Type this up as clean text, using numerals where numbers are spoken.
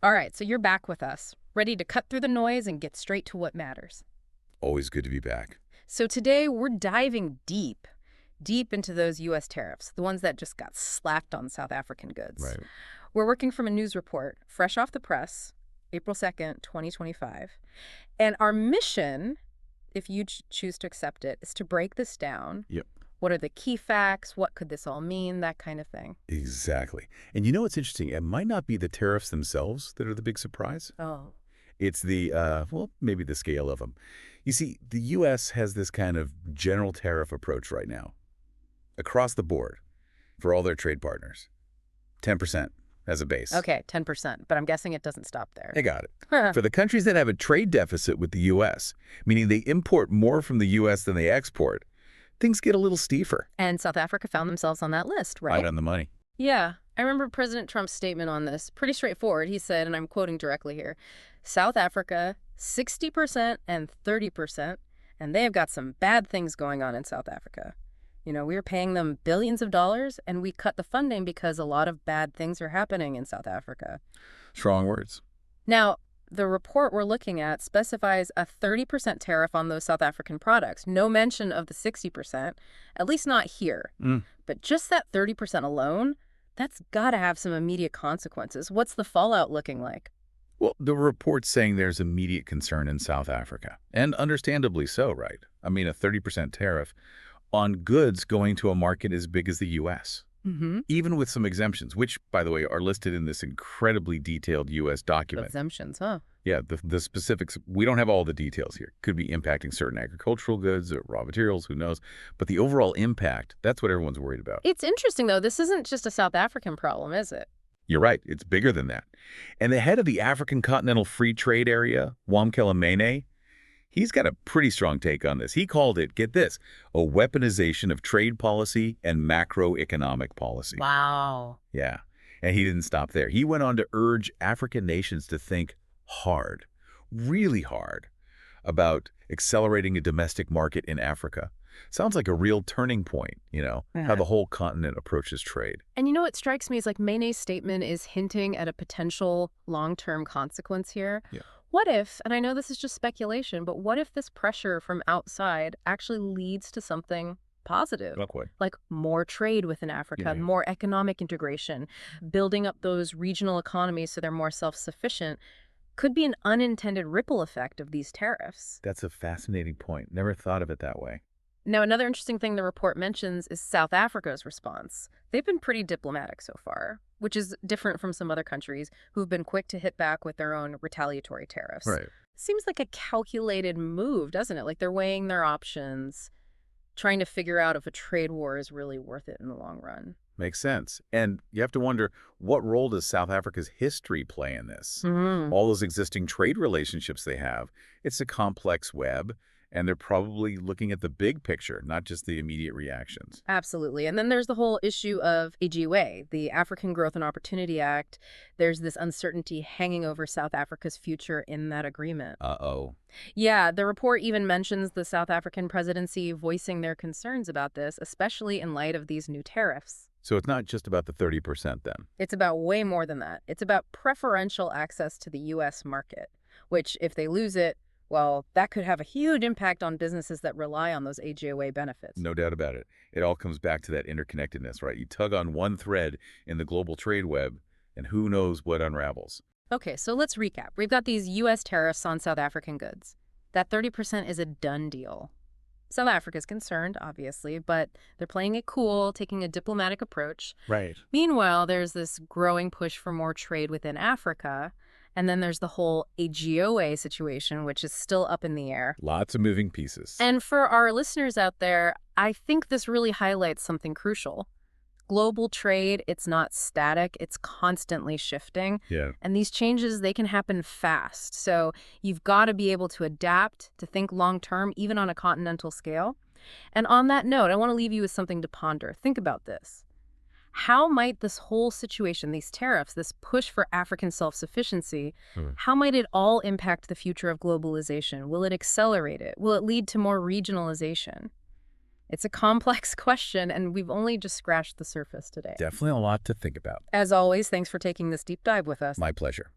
All right, so you're back with us, ready to cut through the noise and get straight to what matters. Always good to be back. So today we're diving deep into those U.S. tariffs, the ones that just got slapped on South African goods. Right. We're working from a news report, fresh off the press, April 2nd, 2025. And our mission, if you choose to accept it, is to break this down. Yep. What are the key facts? What could this all mean? That kind of thing. Exactly. And you know what's interesting? It might not be the tariffs themselves that are the big surprise. Oh. It's well, maybe the scale of them. You see, the U.S. has this kind of general tariff approach right now, across the board, for all their trade partners. 10% as a base. Okay, 10%, but I'm guessing it doesn't stop there. I got it. For the countries that have a trade deficit with the U.S., meaning they import more from the U.S. than they export, things get a little steeper. And South Africa found themselves on that list, right? Right on the money. Yeah, I remember President Trump's statement on this. Pretty straightforward. He said, and I'm quoting directly here, South Africa, 60% and 30%, and they have got some bad things going on in South Africa. You know, we were paying them billions of dollars, and we cut the funding because a lot of bad things are happening in South Africa. Strong words. Now, the report we're looking at specifies a 30% tariff on those South African products. No mention of the 60%, at least not here. But just that 30% alone, that's got to have some immediate consequences. What's the fallout looking like? Well, the report's saying there's immediate concern in South Africa, and understandably so, right? I mean, a 30% tariff on goods going to a market as big as the U.S., even with some exemptions, which, by the way, are listed in this incredibly detailed U.S. document. Exemptions, huh? Yeah, the specifics, we don't have all the details here. Could be impacting certain agricultural goods or raw materials, who knows? But the overall impact, that's what everyone's worried about. It's interesting, though. This isn't just a South African problem, is it? You're right. It's bigger than that. And the head of the African Continental Free Trade Area, Wamkela Mene, he's got a pretty strong take on this. He called it, get this, a weaponization of trade policy and macroeconomic policy. Wow. Yeah. And he didn't stop there. He went on to urge African nations to think hard, really hard, about accelerating a domestic market in Africa. Sounds like a real turning point, how the whole continent approaches trade. And you know what strikes me is like Mene's statement is hinting at a potential long-term consequence here. Yeah. What if, and I know this is just speculation, but what if this pressure from outside actually leads to something positive? Not quite. Like more trade within Africa, more economic integration, building up those regional economies so they're more self-sufficient. Could be an unintended ripple effect of these tariffs. That's a fascinating point. Never thought of it that way. Now, another interesting thing the report mentions is South Africa's response. They've been pretty diplomatic so far, which is different from some other countries who've been quick to hit back with their own retaliatory tariffs. Right. Seems like a calculated move, doesn't it? Like they're weighing their options, trying to figure out if a trade war is really worth it in the long run. Makes sense. And you have to wonder, what role does South Africa's history play in this? All those existing trade relationships they have, it's a complex web. And they're probably looking at the big picture, not just the immediate reactions. Absolutely. And then there's the whole issue of AGOA, the African Growth and Opportunity Act. There's this uncertainty hanging over South Africa's future in that agreement. Uh-oh. Yeah, the report even mentions the South African presidency voicing their concerns about this, especially in light of these new tariffs. So it's not just about the 30% then? It's about way more than that. It's about preferential access to the U.S. market, which if they lose it, well, that could have a huge impact on businesses that rely on those AGOA benefits. No doubt about it. It all comes back to that interconnectedness, right? You tug on one thread in the global trade web, and who knows what unravels. Okay, so let's recap. We've got these U.S. tariffs on South African goods. That 30% is a done deal. South Africa's concerned, obviously, but they're playing it cool, taking a diplomatic approach. Right. Meanwhile, there's this growing push for more trade within Africa. And then there's the whole AGOA situation, which is still up in the air. Lots of moving pieces. And for our listeners out there, I think this really highlights something crucial. Global trade, it's not static, it's constantly shifting. Yeah. And these changes, they can happen fast. So you've got to be able to adapt, to think long-term, even on a continental scale. And on that note, I want to leave you with something to ponder. Think about this. How might this whole situation, these tariffs, this push for African self-sufficiency, how might it all impact the future of globalization? Will it accelerate it? Will it lead to more regionalization? It's a complex question, and we've only just scratched the surface today. Definitely a lot to think about. As always, thanks for taking this deep dive with us. My pleasure.